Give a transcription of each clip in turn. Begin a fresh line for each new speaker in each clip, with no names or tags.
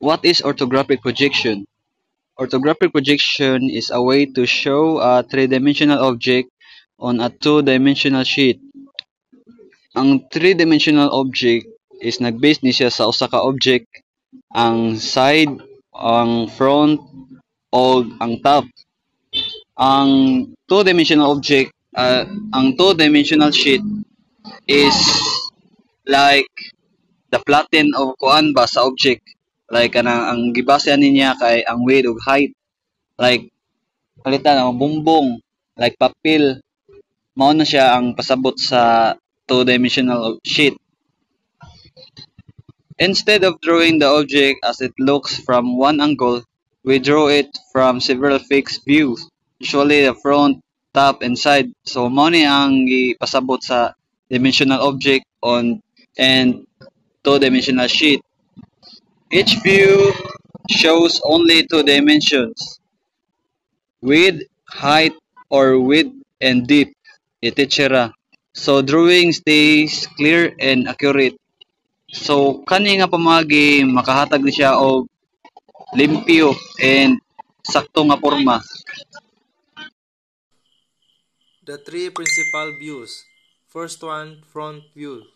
What is orthographic projection? Orthographic projection is a way to show a three-dimensional object on a two-dimensional sheet. Ang three-dimensional object is nag-base ni siya sa usa ka object, ang side, ang front, o ang top. Ang two-dimensional object, ang two-dimensional sheet is like the flatten of kuan ba sa object. Like kanang ang gibasehan niya kay ang width ug height. Like palitan ang bumbong, like papel. Mao na siya ang pasabot sa two-dimensional sheet. Instead of drawing the object as it looks from one angle, we draw it from several fixed views, usually the front, top, and side. So mao ni ang ipasabot sa dimensional object on and two-dimensional sheet. Each view shows only two dimensions, width, height, or width and depth, etc. So drawing stays clear and accurate. So kani nga pamagi makahatag ni siya og limpyo and sakto nga porma.
The three principal views. First one, front view.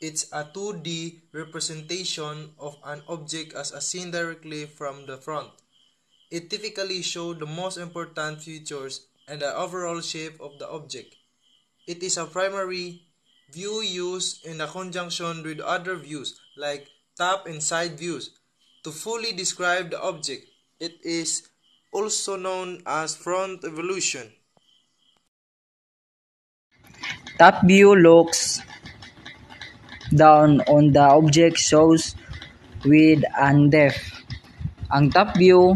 It's a 2D representation of an object as seen directly from the front. It typically shows the most important features and the overall shape of the object. It is a primary view used in conjunction with other views like top and side views to fully describe the object. It is also known as front evolution.
Top view looks down on the object, shows width and depth. Ang top view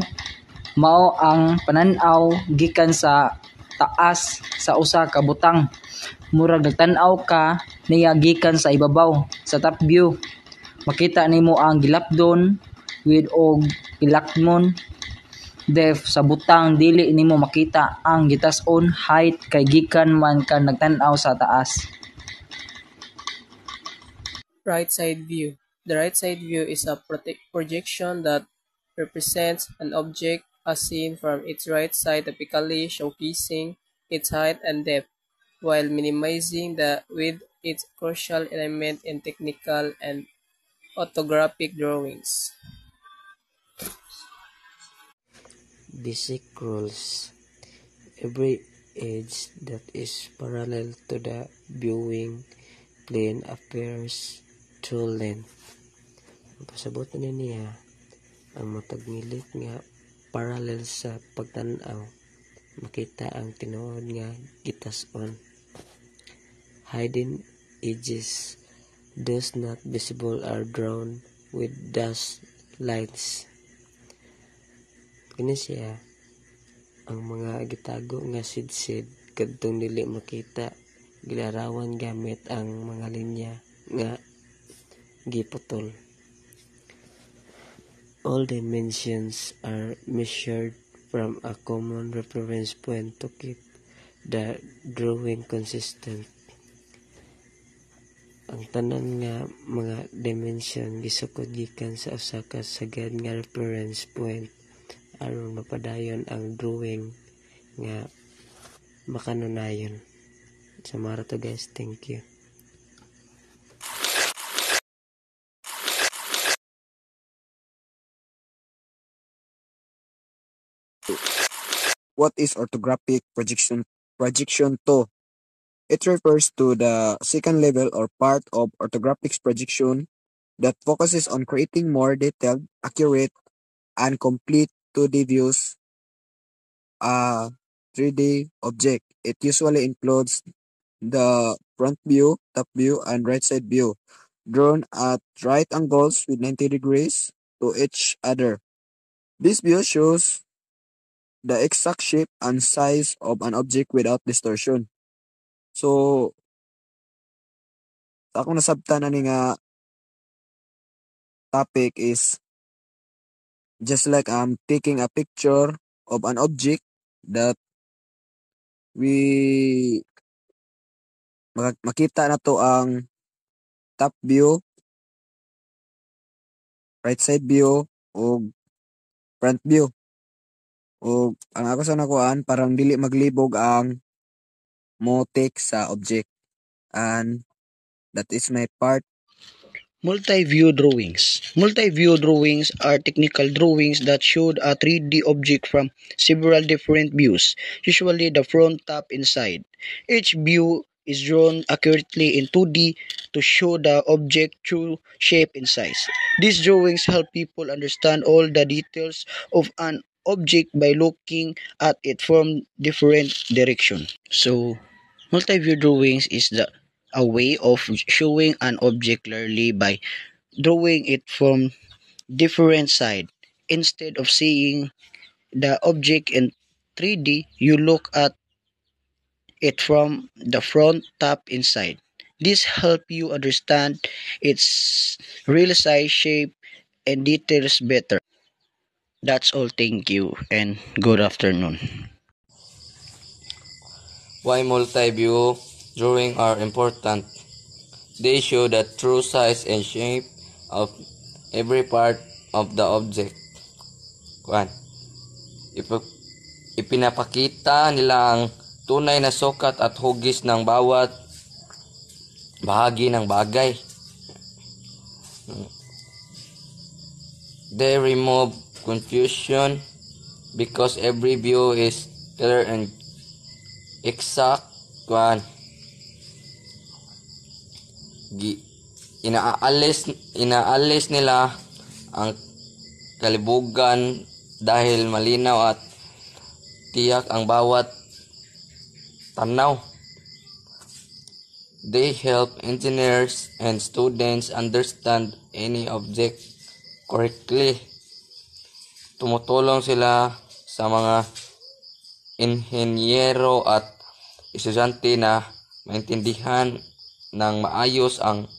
mao ang panan-aw gikan sa taas sa usa ka butang. Murag nagtan-aw ka niya gikan sa ibabaw. Sa top view, makita nimo ang gilapdon width og gilakmon. Depth sa butang, dili nimo makita ang gitas-on. Height kay gikan man ka nagtan-aw sa taas.
Right side view. The right side view is a projection that represents an object as seen from its right side, typically showcasing its height and depth, while minimizing the width, its crucial element in technical and orthographic drawings.
Basic rules. Every edge that is parallel to the viewing plane appears true length. Ang pasabot na niya, ang matag milit nga parallel sa pagtanaw, makita ang tinuod nga gitas-on. Hidden edges, those not visible, are drawn with dashed lines. Kini siya ang mga gitago nga sidsid kadtong dili makita, gilarawan gamit ang mga linya nga giputol. All dimensions are measured from a common reference point to keep the drawing consistent. Ang tanan nga mga dimension gisukod gikan sa usa ka sagad nga reference point aron mapadayon ang drawing nga makanunayon. Samara to guys, thank you.
What is orthographic projection? Projection 2. It refers to the second level or part of orthographic projection that focuses on creating more detailed, accurate, and complete 2D views a 3D object. It usually includes the front view, top view, and right side view, drawn at right angles with 90 degrees to each other. This view shows the exact shape and size of an object without distortion. So, ako nasabtan ani nga topic is just like taking a picture of an object that we makita na to ang top view, right side view ug front view. Ug ang ako sa nakuan parang dili maglibog ang motek sa object, and that is my part.
Multi-view drawings. Multi-view drawings are technical drawings that show a 3D object from several different views, usually the front, top, and side. Each view is drawn accurately in 2D to show the object true shape and size. These drawings help people understand all the details of an object by looking at it from different directions. So, multi-view drawings is a way of showing an object clearly by drawing it from different side. Instead of seeing the object in 3D, you look at it from the front, top, and side. This help you understand its real size, shape, and details better. That's all. Thank you and good afternoon.
Why multi-view drawing are important? They show the true size and shape of every part of the object. 1. Ipinapakita nila ang tunay na sukat at hugis ng bawat bahagi ng bagay. They remove confusion because every view is clear and exact. 1. Inaalis nila ang kalibugan dahil malinaw at tiyak ang bawat tanaw. They help engineers and students understand any object correctly. Tumutulong sila sa mga inhenyero at estudyante na maintindihan ng maayos ang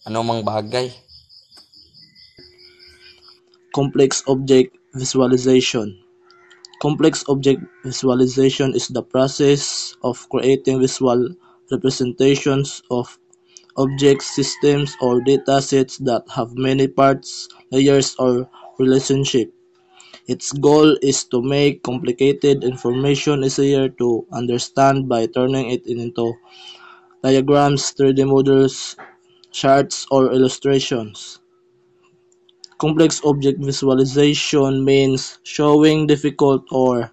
anumang bagay.
Complex object visualization. Complex object visualization is the process of creating visual representations of objects, systems, or data sets that have many parts, layers, or relationships. Its goal is to make complicated information easier to understand by turning it into diagrams, 3D models, charts, or illustrations. Complex object visualization means showing difficult or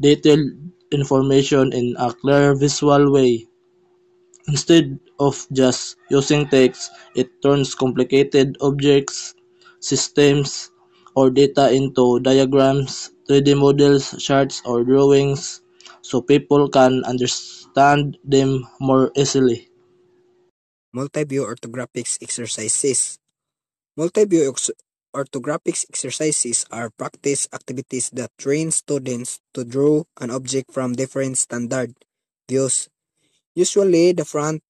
detailed information in a clear visual way. Instead of just using text, it turns complicated objects, systems, or data into diagrams, 3D models, charts, or drawings so people can understand them more easily.
Multi-view orthographics exercises. Multi-view orthographics exercises are practice activities that train students to draw an object from different standard views, usually the front,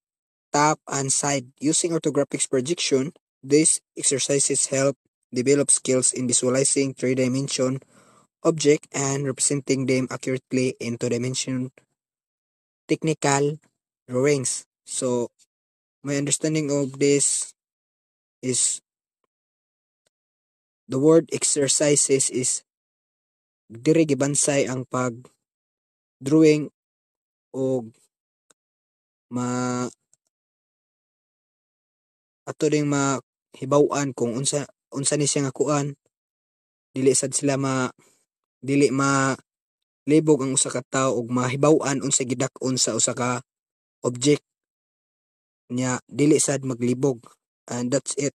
top, and side. Using orthographics projection, these exercises help develop skills in visualizing three-dimension object and representing them accurately in two-dimension technical drawings. So, my understanding of this is the word exercises is diri gibansay ang pag drawing o ato ding mahibaw-an kung unsa ni siya nga kuan, dili libog ang usa ka tawo og mahibaw-an unsa gidak-on sa usa ka object nya, dili sad maglibog, and that's it.